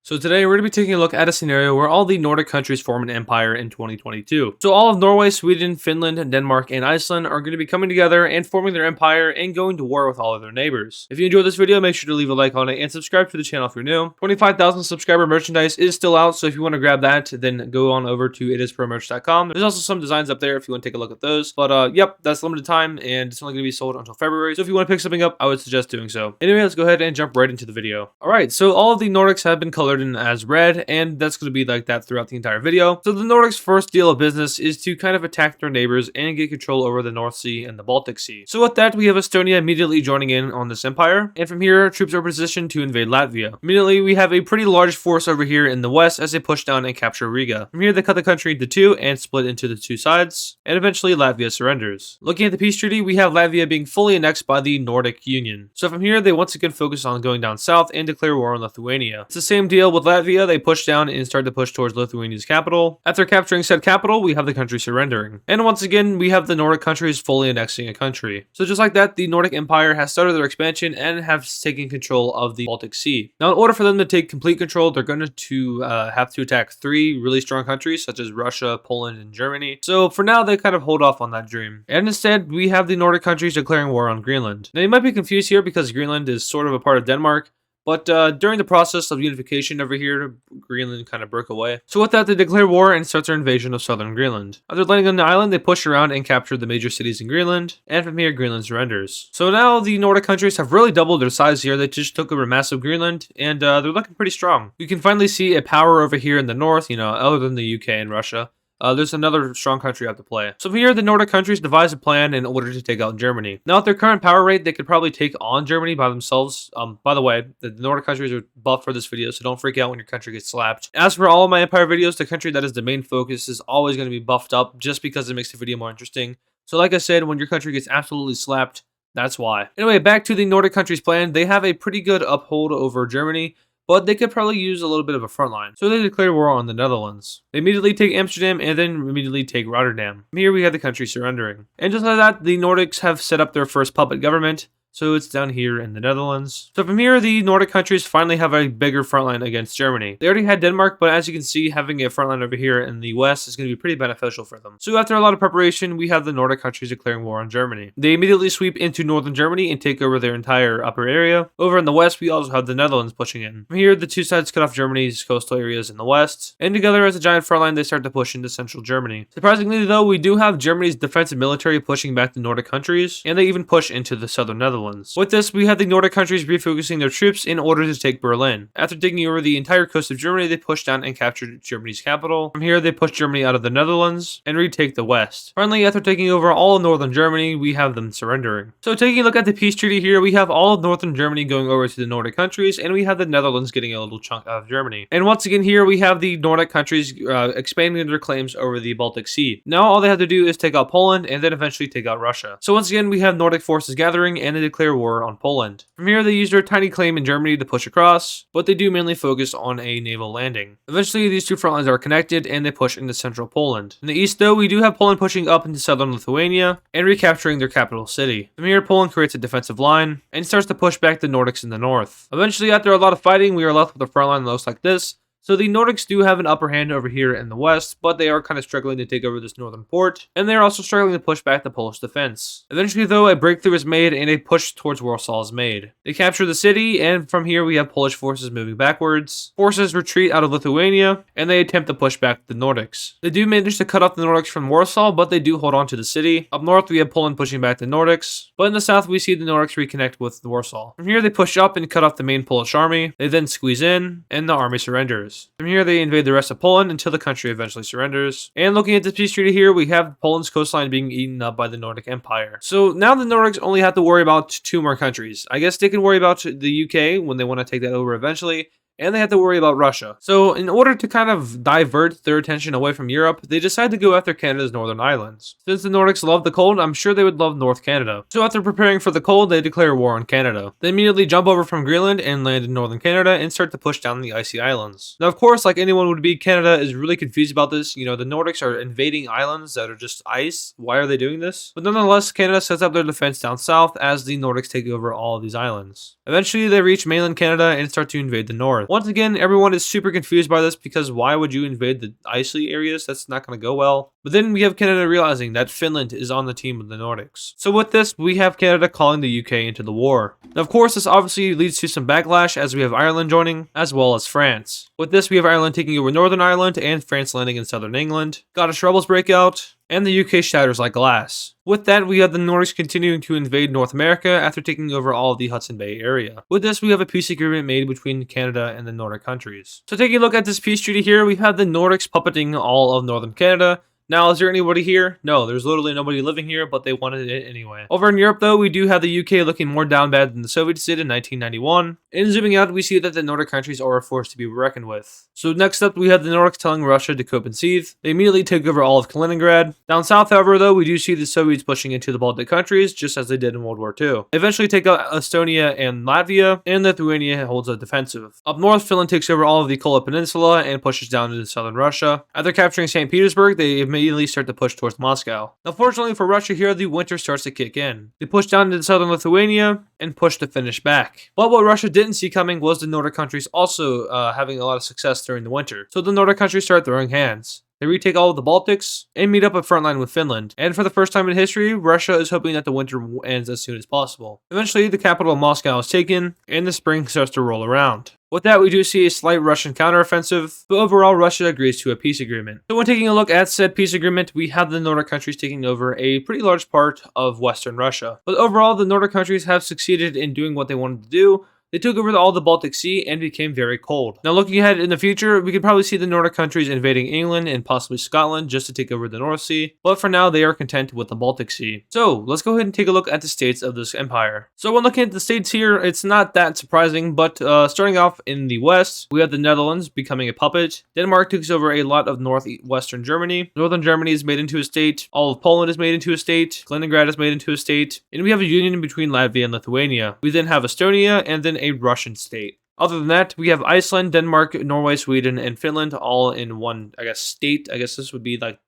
So today we're going to be taking a look at a scenario where all the Nordic countries form an empire in 2022. So all of Norway, Sweden, Finland, Denmark, and Iceland are going to be coming together and forming their empire and going to war with all of their neighbors. If you enjoyed this video, make sure to leave a like on it and subscribe to the channel if you're new. 25,000 subscriber merchandise is still out, so if you want to grab that, then go on over to AdizzPromerch.com. There's also some designs up there if you want to take a look at those. But yep, that's limited time and it's only going to be sold until February. So if you want to pick something up, I would suggest doing so. Anyway, let's go ahead and jump right into the video. Alright, so all of the Nordics have been colored in as red, and that's going to be like that throughout the entire video. So the Nordics' first deal of business is to kind of attack their neighbors and get control over the North Sea and the Baltic Sea. So with that, we have Estonia immediately joining in on this empire, and from here, troops are positioned to invade Latvia. Immediately, we have a pretty large force over here in the west as they push down and capture Riga. From here, they cut the country into two and split into the two sides, and eventually Latvia surrenders. Looking at the peace treaty, we have Latvia being fully annexed by the Nordic Union. So from here, they once again focus on going down south and declare war on Lithuania. It's the same deal with Latvia. They push down and start to push towards Lithuania's capital. After capturing said capital, we have the country surrendering. And once again, we have the Nordic countries fully annexing a country. So just like that, the Nordic Empire has started their expansion and have taken control of the Baltic Sea. Now, in order for them to take complete control, they're going to have to attack three really strong countries, such as Russia, Poland, and Germany. So for now, they kind of hold off on that dream. And instead, we have the Nordic countries declaring war on Greenland. Now, you might be confused here because Greenland is sort of a part of Denmark. But during the process of unification over here, Greenland kind of broke away. So with that, they declare war and start their invasion of southern Greenland. After landing on the island, they push around and capture the major cities in Greenland, and from here, Greenland surrenders. So now the Nordic countries have really doubled their size here. They just took over massive Greenland, and they're looking pretty strong. You can finally see a power over here in the north, other than the UK and Russia. There's another strong country out to play. So here, the Nordic countries devise a plan in order to take out Germany. Now, at their current power rate, they could probably take on Germany by themselves. By the way, the Nordic countries are buffed for this video, so don't freak out when your country gets slapped. As for all of my Empire videos, the country that is the main focus is always going to be buffed up just because it makes the video more interesting. So like I said, when your country gets absolutely slapped, that's why. Anyway, back to the Nordic countries' plan. They have a pretty good uphold over Germany, but they could probably use a little bit of a front line. So they declare war on the Netherlands. They immediately take Amsterdam and then immediately take Rotterdam. Here we have the country surrendering. And just like that, the Nordics have set up their first puppet government. So it's down here in the Netherlands. So from here, the Nordic countries finally have a bigger front line against Germany. They already had Denmark, but as you can see, having a front line over here in the west is going to be pretty beneficial for them. So after a lot of preparation, we have the Nordic countries declaring war on Germany. They immediately sweep into northern Germany and take over their entire upper area. Over in the west, we also have the Netherlands pushing in. From here, the two sides cut off Germany's coastal areas in the west, and together as a giant front line, they start to push into central Germany. Surprisingly though, we do have Germany's defensive military pushing back the Nordic countries, and they even push into the southern Netherlands. With this, we have the Nordic countries refocusing their troops in order to take Berlin. After taking over the entire coast of Germany, they push down and capture Germany's capital. From here, they push Germany out of the Netherlands and retake the west. Finally, after taking over all of northern Germany, we have them surrendering. So taking a look at the peace treaty here, we have all of northern Germany going over to the Nordic countries, and we have the Netherlands getting a little chunk out of Germany. And once again here, we have the Nordic countries expanding their claims over the Baltic Sea. Now all they have to do is take out Poland and then eventually take out Russia. So once again, we have Nordic forces gathering and they declare war on Poland. From here, they use their tiny claim in Germany to push across, but they do mainly focus on a naval landing. Eventually, these two front lines are connected and they push into central Poland. In the east, though, we do have Poland pushing up into southern Lithuania and recapturing their capital city. From here, Poland creates a defensive line and starts to push back the Nordics in the north. Eventually, after a lot of fighting, we are left with a front line that looks like this. So the Nordics do have an upper hand over here in the west, but they are kind of struggling to take over this northern port, and they're also struggling to push back the Polish defense. Eventually though, a breakthrough is made and a push towards Warsaw is made. They capture the city, and from here we have Polish forces moving backwards. Forces retreat out of Lithuania, and they attempt to push back the Nordics. They do manage to cut off the Nordics from Warsaw, but they do hold on to the city. Up north we have Poland pushing back the Nordics, but in the south we see the Nordics reconnect with Warsaw. From here they push up and cut off the main Polish army. They then squeeze in, and the army surrenders. From here, they invade the rest of Poland until the country eventually surrenders. And looking at this peace treaty here, we have Poland's coastline being eaten up by the Nordic Empire. So now the Nordics only have to worry about two more countries. I guess they can worry about the UK when they want to take that over eventually. And they have to worry about Russia. So in order to kind of divert their attention away from Europe, they decide to go after Canada's northern islands. Since the Nordics love the cold, I'm sure they would love North Canada. So after preparing for the cold, they declare war on Canada. They immediately jump over from Greenland and land in northern Canada and start to push down the icy islands. Now of course, like anyone would be, Canada is really confused about this. The Nordics are invading islands that are just ice. Why are they doing this? But nonetheless, Canada sets up their defense down south as the Nordics take over all of these islands. Eventually, they reach mainland Canada and start to invade the north. north. Once again, everyone is super confused by this because why would you invade the icy areas? That's not going to go well. But then we have Canada realizing that Finland is on the team of the Nordics. So with this, we have Canada calling the UK into the war. Now, of course, this obviously leads to some backlash as we have Ireland joining, as well as France. With this, we have Ireland taking over Northern Ireland and France landing in Southern England. Scottish rebels break out, and the UK shatters like glass. With that, we have the Nordics continuing to invade North America after taking over all of the Hudson Bay area. With this, we have a peace agreement made between Canada and the Nordic countries. So taking a look at this peace treaty here, we have the Nordics puppeting all of Northern Canada. Now, is there anybody here? No, there's literally nobody living here, but they wanted it anyway. Over in Europe, though, we do have the UK looking more down bad than the Soviets did in 1991. And zooming out, we see that the Nordic countries are a force to be reckoned with. So next up, we have the Nordics telling Russia to cope and seethe. They immediately take over all of Kaliningrad. Down south, however, though, we do see the Soviets pushing into the Baltic countries, just as they did in World War II. They eventually take out Estonia and Latvia, and Lithuania holds a defensive. Up north, Finland takes over all of the Kola Peninsula and pushes down into southern Russia. After capturing St. Petersburg, they immediately start to push towards Moscow. Now, fortunately for Russia here, the winter starts to kick in. They push down into southern Lithuania and push the Finnish back. But what Russia didn't see coming was the Nordic countries also having a lot of success during the winter. So the Nordic countries start throwing hands. They retake all of the Baltics and meet up a front line with Finland. And for the first time in history, Russia is hoping that the winter ends as soon as possible. Eventually, the capital of Moscow is taken, and the spring starts to roll around. With that, we do see a slight Russian counteroffensive, but overall, Russia agrees to a peace agreement. So when taking a look at said peace agreement, we have the Nordic countries taking over a pretty large part of Western Russia. But overall, the Nordic countries have succeeded in doing what they wanted to do. They took over all the Baltic Sea and became very cold. Now, looking ahead in the future, we could probably see the Nordic countries invading England and possibly Scotland just to take over the North Sea, but for now, they are content with the Baltic Sea. So, let's go ahead and take a look at the states of this empire. So, when looking at the states here, it's not that surprising, but starting off in the west, we have the Netherlands becoming a puppet. Denmark takes over a lot of northwestern Germany. Northern Germany is made into a state. All of Poland is made into a state. Kaliningrad is made into a state. And we have a union between Latvia and Lithuania. We then have Estonia and then a Russian state. Other than that, we have Iceland, Denmark, Norway, Sweden, and Finland all in one, state. I guess this would be the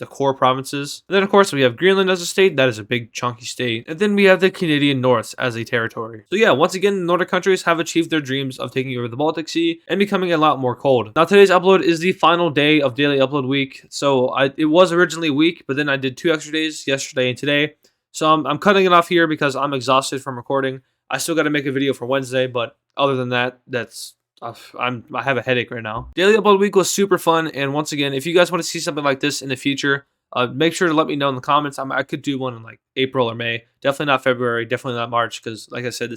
core provinces. And then, of course, we have Greenland as a state. That is a big, chunky state. And then we have the Canadian North as a territory. So yeah, once again, the Nordic countries have achieved their dreams of taking over the Baltic Sea and becoming a lot more cold. Now, today's upload is the final day of daily upload week. So it was originally a week, but then I did 2 extra days, yesterday and today. So I'm cutting it off here because I'm exhausted from recording. I still got to make a video for Wednesday, but other than that, I have a headache right now. Daily upload week was super fun, and once again, if you guys want to see something like this in the future, make sure to let me know in the comments. I could do one in like April or May. Definitely not February. Definitely not March, because like I said,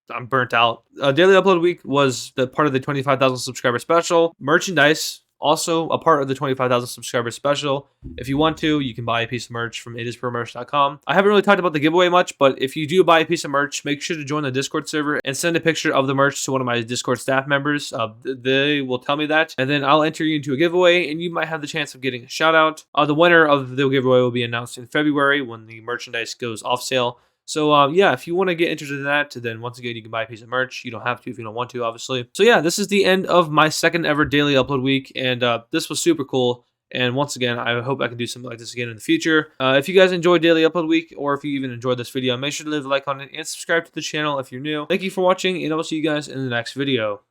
I'm burnt out. Daily upload week was the part of the 25,000 subscriber special. Merchandise, also a part of the 25,000 subscriber special. If you want to, you can buy a piece of merch from AdizzPromerch.com. I haven't really talked about the giveaway much, but if you do buy a piece of merch, make sure to join the Discord server and send a picture of the merch to one of my Discord staff members. They will tell me that, and then I'll enter you into a giveaway, and you might have the chance of getting a shout out. The winner of the giveaway will be announced in February when the merchandise goes off sale. So, yeah, if you want to get interested in that, then once again, you can buy a piece of merch. You don't have to if you don't want to, obviously. So, yeah, this is the end of my second ever daily upload week, and this was super cool. And once again, I hope I can do something like this again in the future. If you guys enjoyed daily upload week, or if you even enjoyed this video, make sure to leave a like on it and subscribe to the channel if you're new. Thank you for watching, and I will see you guys in the next video.